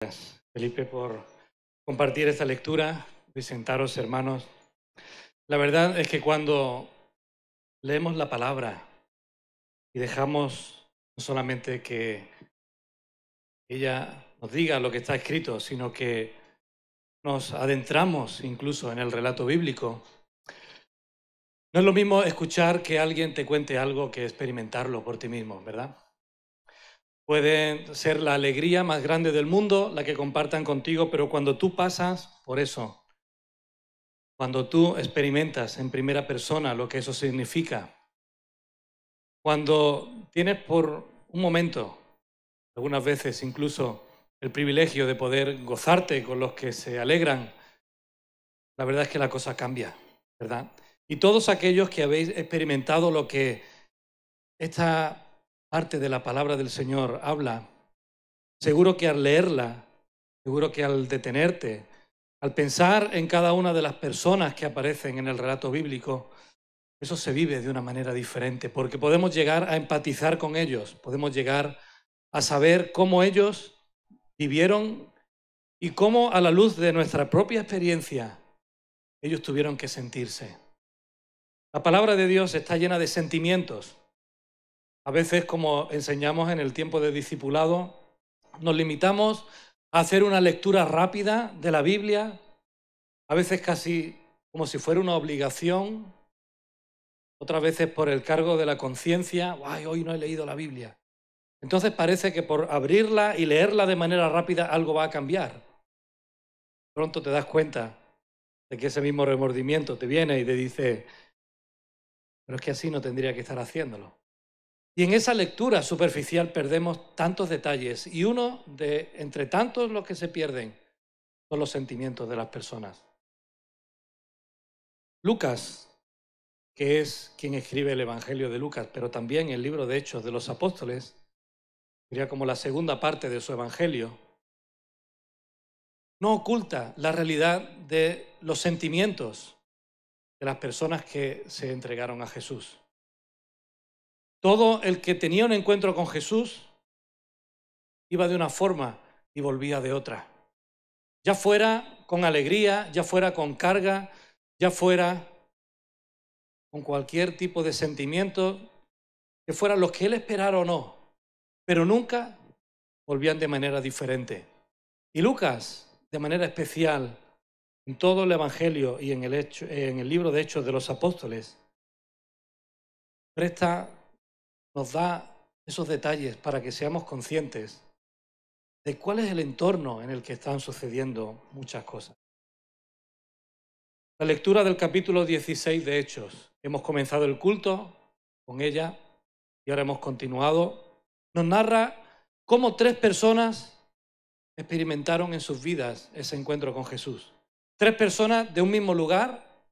Gracias, Felipe, por compartir esta lectura, presentaros, hermanos. La verdad es que cuando leemos la palabra y dejamos no solamente que ella nos diga lo que está escrito, sino que nos adentramos incluso en el relato bíblico, no es lo mismo escuchar que alguien te cuente algo que experimentarlo por ti mismo, ¿verdad? Puede ser la alegría más grande del mundo la que compartan contigo, pero cuando tú pasas por eso, cuando tú experimentas en primera persona lo que eso significa, cuando tienes por un momento, algunas veces incluso, el privilegio de poder gozarte con los que se alegran, la verdad es que la cosa cambia, ¿verdad? Y todos aquellos que habéis experimentado lo que esta parte de la palabra del Señor habla, seguro que al leerla, seguro que al detenerte, al pensar en cada una de las personas que aparecen en el relato bíblico, eso se vive de una manera diferente, porque podemos llegar a empatizar con ellos, podemos llegar a saber cómo ellos vivieron y cómo a la luz de nuestra propia experiencia ellos tuvieron que sentirse. La palabra de Dios está llena de sentimientos. A veces, como enseñamos en el tiempo de discipulado, nos limitamos a hacer una lectura rápida de la Biblia, a veces casi como si fuera una obligación, otras veces por el cargo de la conciencia. ¡Ay, hoy no he leído la Biblia! Entonces parece que por abrirla y leerla de manera rápida algo va a cambiar. Pronto te das cuenta de que ese mismo remordimiento te viene y te dice, pero es que así no tendría que estar haciéndolo. Y en esa lectura superficial perdemos tantos detalles y uno de entre tantos los que se pierden son los sentimientos de las personas. Lucas, que es quien escribe el Evangelio de Lucas, pero también el libro de Hechos de los Apóstoles, sería como la segunda parte de su Evangelio, no oculta la realidad de los sentimientos de las personas que se entregaron a Jesús. Todo el que tenía un encuentro con Jesús iba de una forma y volvía de otra. Ya fuera con alegría, ya fuera con carga, ya fuera con cualquier tipo de sentimiento, que fueran los que él esperara o no, pero nunca volvían de manera diferente. Y Lucas, de manera especial, en todo el Evangelio y en el libro de Hechos de los Apóstoles, nos da esos detalles para que seamos conscientes de cuál es el entorno en el que están sucediendo muchas cosas. La lectura del capítulo 16 de Hechos, hemos comenzado el culto con ella y ahora hemos continuado, nos narra cómo 3 personas experimentaron en sus vidas ese encuentro con Jesús. 3 personas de un mismo lugar,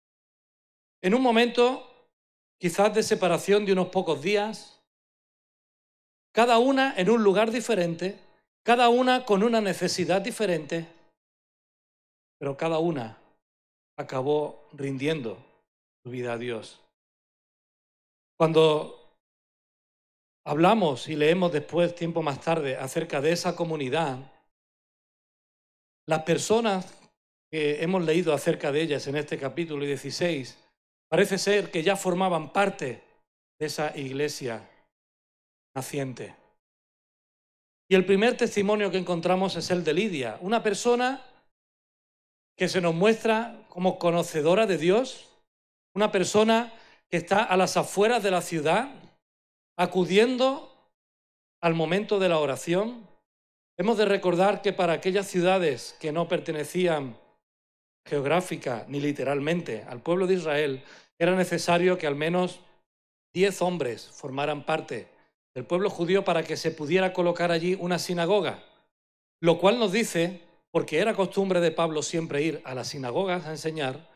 en un momento quizás de separación de unos pocos días, cada una en un lugar diferente, cada una con una necesidad diferente, pero cada una acabó rindiendo su vida a Dios. Cuando hablamos y leemos después, tiempo más tarde, acerca de esa comunidad, las personas que hemos leído acerca de ellas en este capítulo 16, parece ser que ya formaban parte de esa iglesia naciente. Y el primer testimonio que encontramos es el de Lidia, una persona que se nos muestra como conocedora de Dios, una persona que está a las afueras de la ciudad, acudiendo al momento de la oración. Hemos de recordar que para aquellas ciudades que no pertenecían geográfica ni literalmente al pueblo de Israel, era necesario que al menos 10 hombres formaran parte del pueblo judío para que se pudiera colocar allí una sinagoga, lo cual nos dice, porque era costumbre de Pablo siempre ir a las sinagogas a enseñar,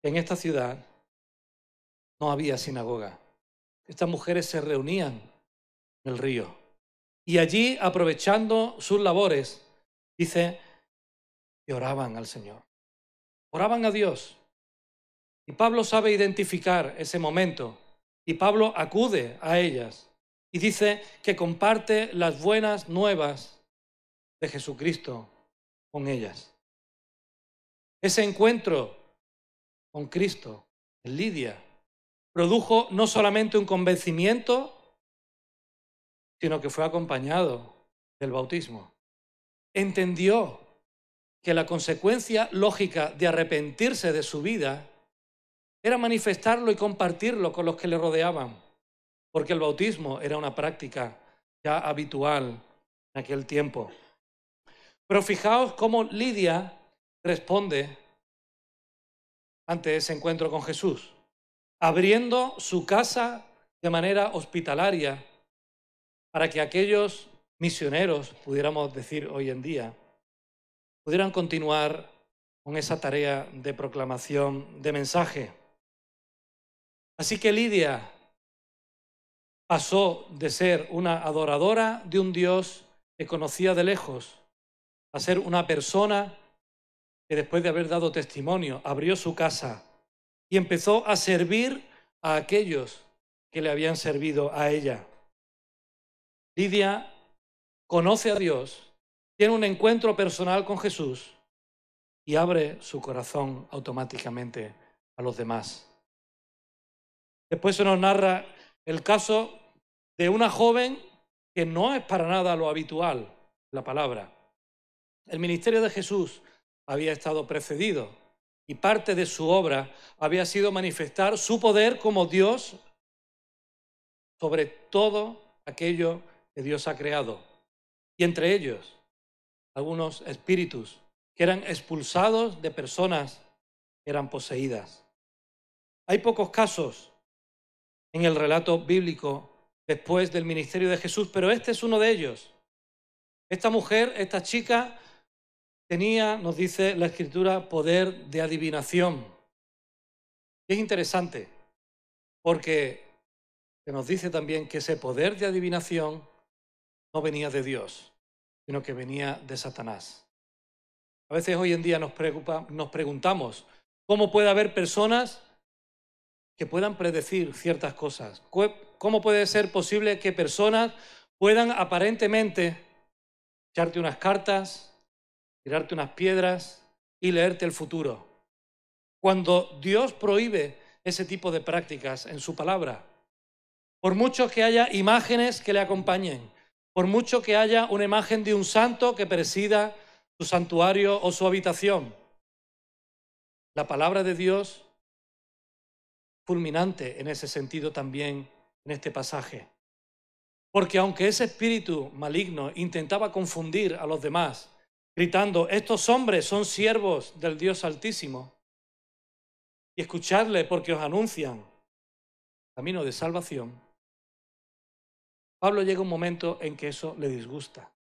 que en esta ciudad no había sinagoga. Estas mujeres se reunían en el río y allí, aprovechando sus labores, dice que oraban al Señor, oraban a Dios. Y Pablo sabe identificar ese momento y Pablo acude a ellas y dice que comparte las buenas nuevas de Jesucristo con ellas. Ese encuentro con Cristo en Lidia produjo no solamente un convencimiento, sino que fue acompañado del bautismo. Entendió que la consecuencia lógica de arrepentirse de su vida era manifestarlo y compartirlo con los que le rodeaban, porque el bautismo era una práctica ya habitual en aquel tiempo. Pero fijaos cómo Lidia responde ante ese encuentro con Jesús, abriendo su casa de manera hospitalaria para que aquellos misioneros, pudiéramos decir hoy en día, pudieran continuar con esa tarea de proclamación de mensaje. Así que Lidia pasó de ser una adoradora de un Dios que conocía de lejos a ser una persona que después de haber dado testimonio abrió su casa y empezó a servir a aquellos que le habían servido a ella. Lidia conoce a Dios, tiene un encuentro personal con Jesús y abre su corazón automáticamente a los demás. Después se nos narra el caso de una joven que no es para nada lo habitual, la palabra. El ministerio de Jesús había estado precedido y parte de su obra había sido manifestar su poder como Dios sobre todo aquello que Dios ha creado. Y entre ellos, algunos espíritus que eran expulsados de personas que eran poseídas. Hay pocos casos en el relato bíblico después del ministerio de Jesús, pero este es uno de ellos. Esta mujer, esta chica, tenía, nos dice la Escritura, poder de adivinación. Y es interesante, porque se nos dice también que ese poder de adivinación no venía de Dios, sino que venía de Satanás. A veces hoy en día nos preguntamos, ¿cómo puede haber personas que puedan predecir ciertas cosas? ¿Cómo puede ser posible que personas puedan aparentemente echarte unas cartas, tirarte unas piedras y leerte el futuro, cuando Dios prohíbe ese tipo de prácticas en su palabra? Por mucho que haya imágenes que le acompañen, por mucho que haya una imagen de un santo que presida su santuario o su habitación, la palabra de Dios fulminante en ese sentido también en este pasaje. Porque aunque ese espíritu maligno intentaba confundir a los demás, gritando, estos hombres son siervos del Dios Altísimo, y escuchadle porque os anuncian camino de salvación, Pablo llega a un momento en que eso le disgusta,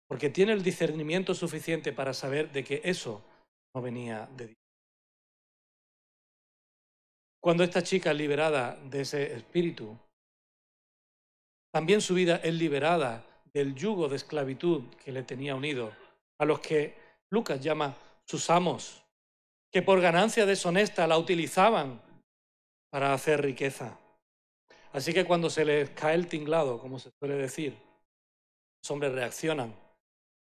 porque tiene el discernimiento suficiente para saber de que eso no venía de Dios. Cuando esta chica es liberada de ese espíritu, también su vida es liberada del yugo de esclavitud que le tenía unido, a los que Lucas llama sus amos, que por ganancia deshonesta la utilizaban para hacer riqueza. Así que cuando se les cae el tinglado, como se suele decir, los hombres reaccionan.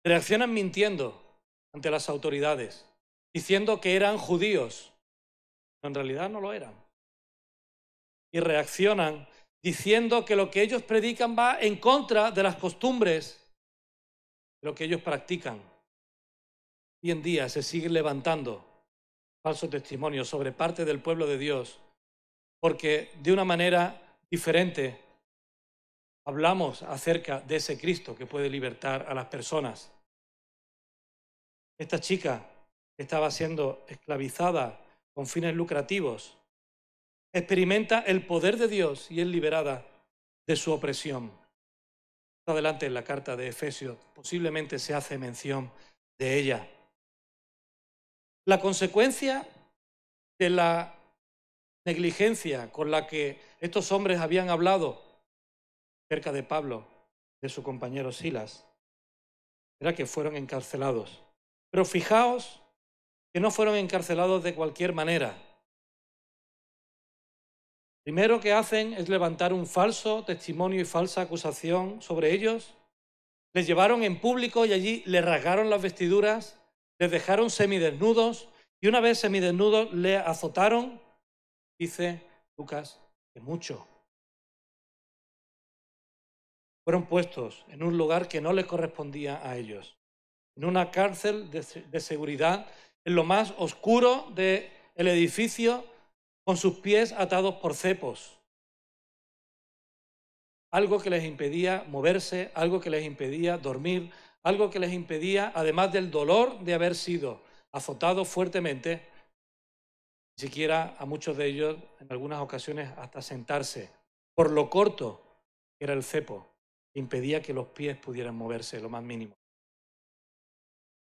Reaccionan mintiendo ante las autoridades, diciendo que eran judíos, pero en realidad no lo eran. Y reaccionan diciendo que lo que ellos predican va en contra de las costumbres, de lo que ellos practican. Hoy en día se siguen levantando falsos testimonios sobre parte del pueblo de Dios, porque de una manera diferente hablamos acerca de ese Cristo que puede libertar a las personas. Esta chica estaba siendo esclavizada con fines lucrativos, experimenta el poder de Dios y es liberada de su opresión. Más adelante en la carta de Efesios posiblemente se hace mención de ella. La consecuencia de la negligencia con la que estos hombres habían hablado acerca de Pablo, de su compañero Silas, era que fueron encarcelados. Pero fijaos que no fueron encarcelados de cualquier manera. Primero que hacen es levantar un falso testimonio y falsa acusación sobre ellos Les llevaron en público y allí les rasgaron las vestiduras, les dejaron semidesnudos y una vez semidesnudos le azotaron, dice Lucas, que mucho. Fueron puestos en un lugar que no les correspondía a ellos, en una cárcel de seguridad, en lo más oscuro del edificio, con sus pies atados por cepos. Algo que les impedía moverse, algo que les impedía dormir, algo que les impedía, además del dolor de haber sido azotados fuertemente, ni siquiera a muchos de ellos, en algunas ocasiones, hasta sentarse, por lo corto que era el cepo, que impedía que los pies pudieran moverse lo más mínimo.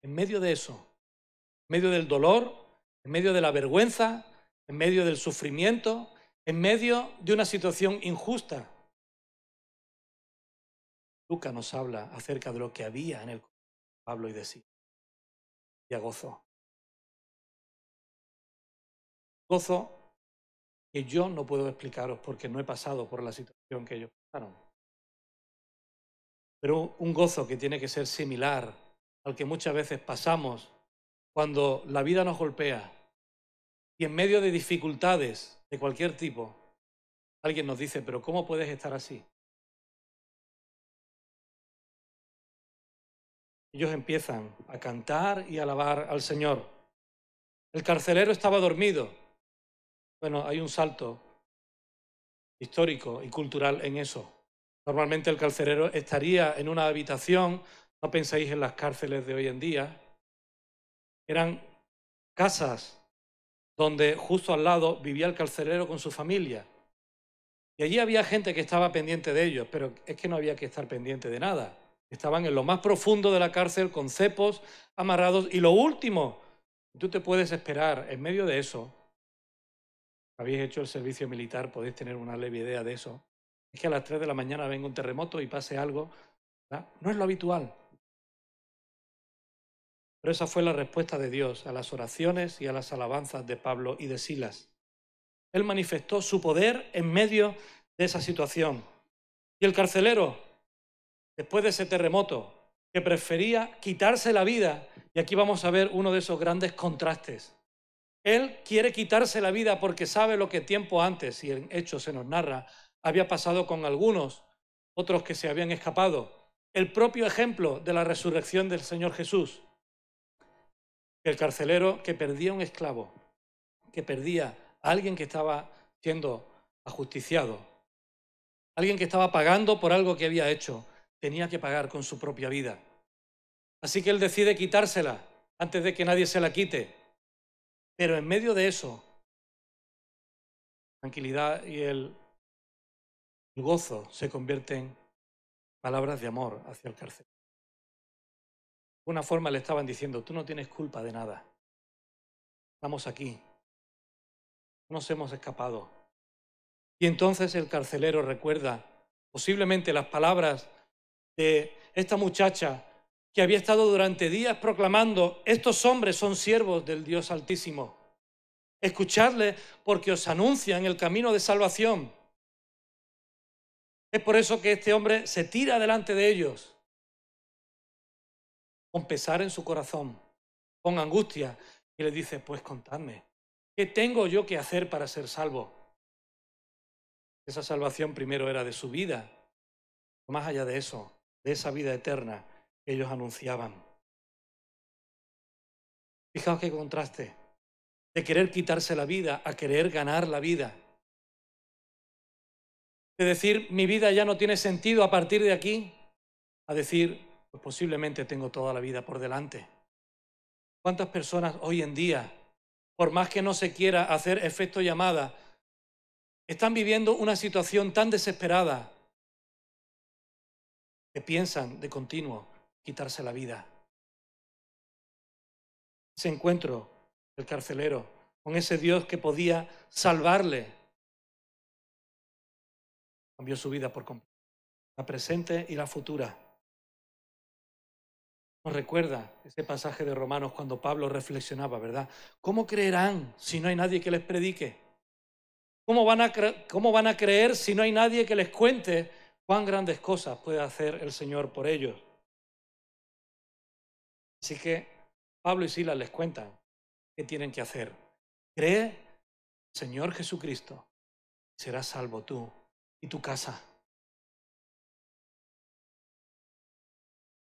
En medio de eso, en medio del dolor, en medio de la vergüenza, en medio del sufrimiento, en medio de una situación injusta, Lucas nos habla acerca de lo que había en el corazón de Pablo y de Silas. Y a gozo. Gozo que yo no puedo explicaros porque no he pasado por la situación que ellos pasaron. Pero un gozo que tiene que ser similar al que muchas veces pasamos cuando la vida nos golpea y en medio de dificultades de cualquier tipo, alguien nos dice, pero ¿cómo puedes estar así? Ellos empiezan a cantar y a alabar al Señor. El carcelero estaba dormido. Bueno, hay un salto histórico y cultural en eso. Normalmente el carcelero estaría en una habitación, no penséis en las cárceles de hoy en día, eran casas donde justo al lado vivía el carcelero con su familia. Y allí había gente que estaba pendiente de ellos, pero es que no había que estar pendiente de nada. Estaban en lo más profundo de la cárcel con cepos amarrados. Y lo último, tú te puedes esperar en medio de eso, habéis hecho el servicio militar, podéis tener una leve idea de eso, es que a las 3 de la mañana venga un terremoto y pase algo, ¿verdad? No es lo habitual. Pero esa fue la respuesta de Dios a las oraciones y a las alabanzas de Pablo y de Silas. Él manifestó su poder en medio de esa situación. Y el carcelero, después de ese terremoto, que prefería quitarse la vida, y aquí vamos a ver uno de esos grandes contrastes. Él quiere quitarse la vida porque sabe lo que tiempo antes, y en Hechos se nos narra, había pasado con algunos, otros que se habían escapado. El propio ejemplo de la resurrección del Señor Jesús. El carcelero que perdía un esclavo, que perdía a alguien que estaba siendo ajusticiado, alguien que estaba pagando por algo que había hecho, tenía que pagar con su propia vida. Así que él decide quitársela antes de que nadie se la quite. Pero en medio de eso, la tranquilidad y el gozo se convierten en palabras de amor hacia el carcelero. De una forma le estaban diciendo, tú no tienes culpa de nada. Estamos aquí. No nos hemos escapado. Y entonces el carcelero recuerda posiblemente las palabras de esta muchacha que había estado durante días proclamando, estos hombres son siervos del Dios Altísimo. Escuchadle porque os anuncian el camino de salvación. Es por eso que este hombre se tira delante de ellos, con pesar en su corazón, con angustia, y les dice, pues contadme, ¿qué tengo yo que hacer para ser salvo? Esa salvación primero era de su vida, más allá de eso, de esa vida eterna que ellos anunciaban. Fijaos qué contraste, de querer quitarse la vida a querer ganar la vida. De decir, mi vida ya no tiene sentido a partir de aquí, a decir, pues posiblemente tengo toda la vida por delante. ¿Cuántas personas hoy en día, por más que no se quiera hacer efecto llamada, están viviendo una situación tan desesperada que piensan de continuo quitarse la vida? Ese encuentro del carcelero con ese Dios que podía salvarle cambió su vida por completo, la presente y la futura. Nos recuerda ese pasaje de Romanos cuando Pablo reflexionaba, ¿verdad? ¿Cómo creerán si no hay nadie que les predique? ¿Cómo van a creer si no hay nadie que les cuente cuán grandes cosas puede hacer el Señor por ellos? Así que Pablo y Silas les cuentan qué tienen que hacer. Cree en el Señor Jesucristo, serás salvo tú y tu casa.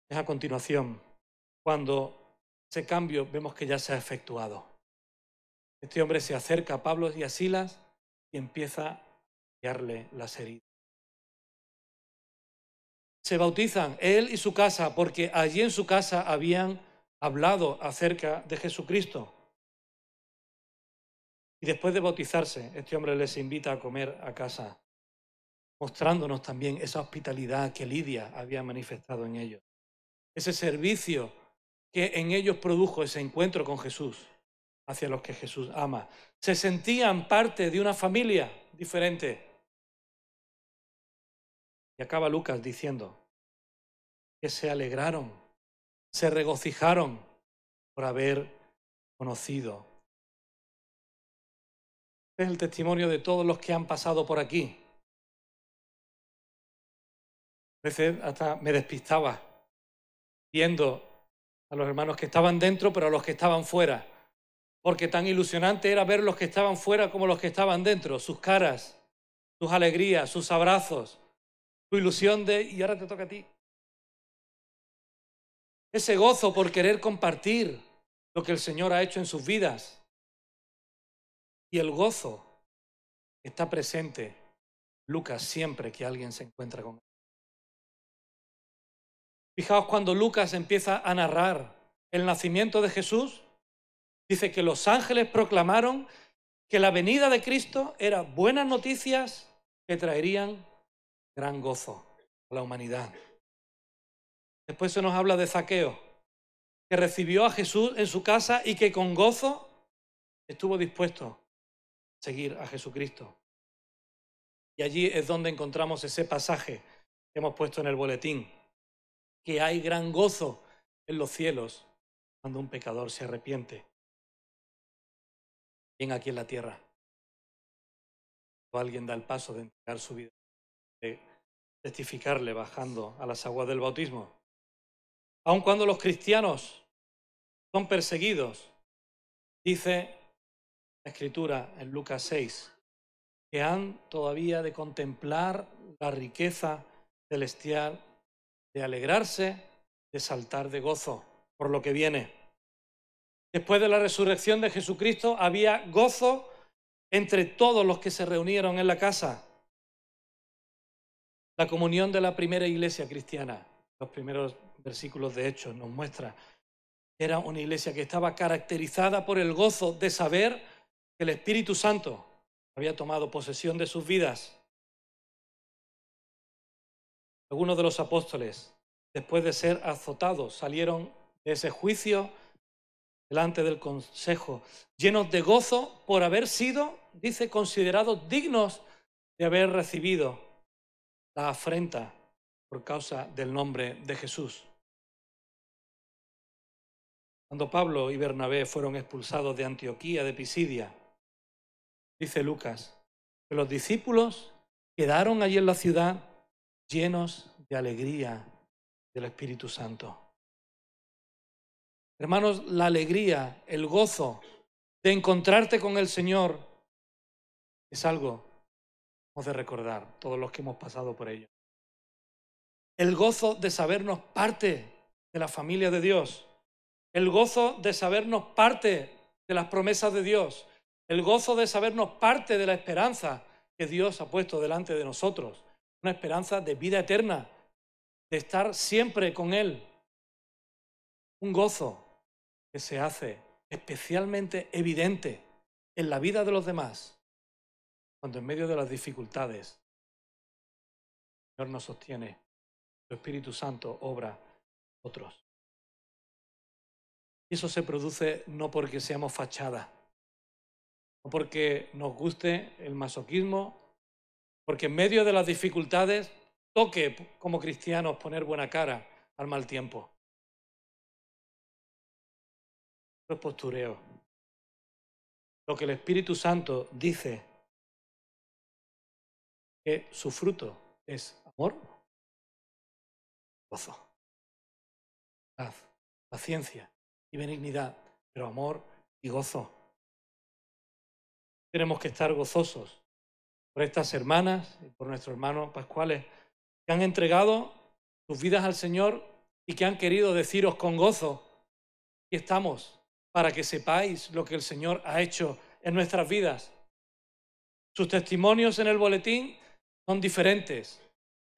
Es a continuación cuando ese cambio vemos que ya se ha efectuado. Este hombre se acerca a Pablo y a Silas y empieza a limpiarle las heridas. Se bautizan él y su casa porque allí en su casa habían hablado acerca de Jesucristo. Y después de bautizarse, este hombre les invita a comer a casa, mostrándonos también esa hospitalidad que Lidia había manifestado en ellos. Ese servicio que en ellos produjo ese encuentro con Jesús, hacia los que Jesús ama. Se sentían parte de una familia diferente. Y acaba Lucas diciendo que se alegraron, se regocijaron por haber conocido. Este es el testimonio de todos los que han pasado por aquí. A veces hasta me despistaba viendo a los hermanos que estaban dentro, pero a los que estaban fuera. Porque tan ilusionante era ver los que estaban fuera como los que estaban dentro, sus caras, sus alegrías, sus abrazos, su ilusión de, y ahora te toca a ti. Ese gozo por querer compartir lo que el Señor ha hecho en sus vidas. Y el gozo está presente, Lucas, siempre que alguien se encuentra con él. Fijaos cuando Lucas empieza a narrar el nacimiento de Jesús, dice que los ángeles proclamaron que la venida de Cristo era buenas noticias que traerían gran gozo a la humanidad. Después se nos habla de Zaqueo, que recibió a Jesús en su casa y que con gozo estuvo dispuesto a seguir a Jesucristo. Y allí es donde encontramos ese pasaje que hemos puesto en el boletín, que hay gran gozo en los cielos cuando un pecador se arrepiente. Bien aquí en la tierra, cuando alguien da el paso de entregar su vida, de testificarle bajando a las aguas del bautismo. Aun cuando los cristianos son perseguidos, dice la Escritura en Lucas 6, que han todavía de contemplar la riqueza celestial, de alegrarse, de saltar de gozo por lo que viene. Después de la resurrección de Jesucristo había gozo entre todos los que se reunieron en la casa. La comunión de la primera iglesia cristiana, los primeros versículos de Hechos nos muestra, era una iglesia que estaba caracterizada por el gozo de saber que el Espíritu Santo había tomado posesión de sus vidas. Algunos de los apóstoles, después de ser azotados, salieron de ese juicio delante del consejo, llenos de gozo por haber sido, dice, considerados dignos de haber recibido la afrenta por causa del nombre de Jesús. Cuando Pablo y Bernabé fueron expulsados de Antioquía, de Pisidia, dice Lucas, que los discípulos quedaron allí en la ciudad llenos de alegría del Espíritu Santo. Hermanos, la alegría, el gozo de encontrarte con el Señor es algo que hemos de recordar, todos los que hemos pasado por ello. El gozo de sabernos parte de la familia de Dios. El gozo de sabernos parte de las promesas de Dios. El gozo de sabernos parte de la esperanza que Dios ha puesto delante de nosotros. Una esperanza de vida eterna, de estar siempre con Él. Un gozo que se hace especialmente evidente en la vida de los demás, cuando en medio de las dificultades el Señor nos sostiene, el Espíritu Santo obra en otros. Y eso se produce no porque seamos fachada, no porque nos guste el masoquismo, porque en medio de las dificultades toque como cristianos poner buena cara al mal tiempo. Eso es postureo. Lo que el Espíritu Santo dice que su fruto es amor, gozo, paz, paciencia y benignidad, pero amor y gozo. Tenemos que estar gozosos por estas hermanas y por nuestros hermanos pascuales que han entregado sus vidas al Señor y que han querido deciros con gozo: aquí estamos para que sepáis lo que el Señor ha hecho en nuestras vidas. Sus testimonios en el boletín son diferentes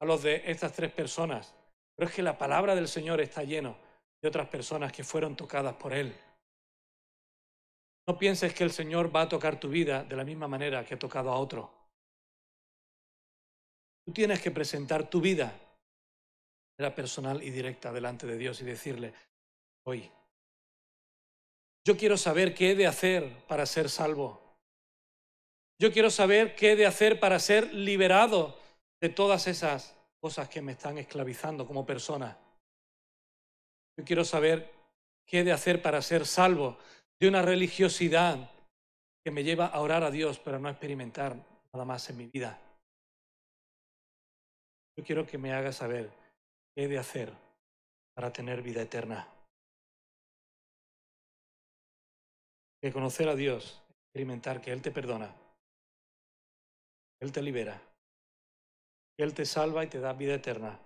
a los de estas 3 personas, pero es que la palabra del Señor está lleno de otras personas que fueron tocadas por Él. No pienses que el Señor va a tocar tu vida de la misma manera que ha tocado a otro. Tú tienes que presentar tu vida de manera personal y directa delante de Dios y decirle: hoy, yo quiero saber qué he de hacer para ser salvo. Yo quiero saber qué he de hacer para ser liberado de todas esas cosas que me están esclavizando como persona. Yo quiero saber qué he de hacer para ser salvo de una religiosidad que me lleva a orar a Dios, pero no a experimentar nada más en mi vida. Yo quiero que me haga saber qué he de hacer para tener vida eterna. Que conocer a Dios, experimentar que Él te perdona, que Él te libera, que Él te salva y te da vida eterna,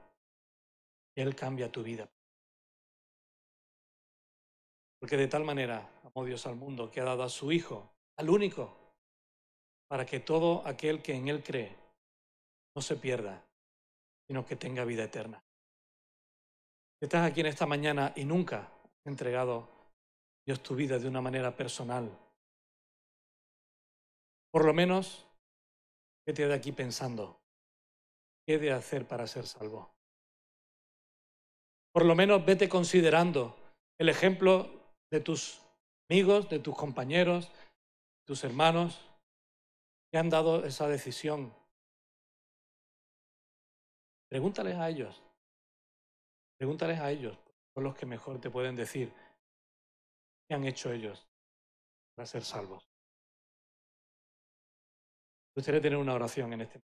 que Él cambia tu vida. Porque de tal manera amó Dios al mundo que ha dado a su Hijo, al único, para que todo aquel que en Él cree no se pierda, sino que tenga vida eterna. Si estás aquí en esta mañana y nunca has entregado a Dios tu vida de una manera personal, por lo menos vete de aquí pensando: ¿qué he de hacer para ser salvo? Por lo menos vete considerando el ejemplo de tus amigos, de tus compañeros, de tus hermanos que han dado esa decisión. Pregúntales a ellos, son los que mejor te pueden decir qué han hecho ellos para ser salvos. Me gustaría tener una oración en este momento.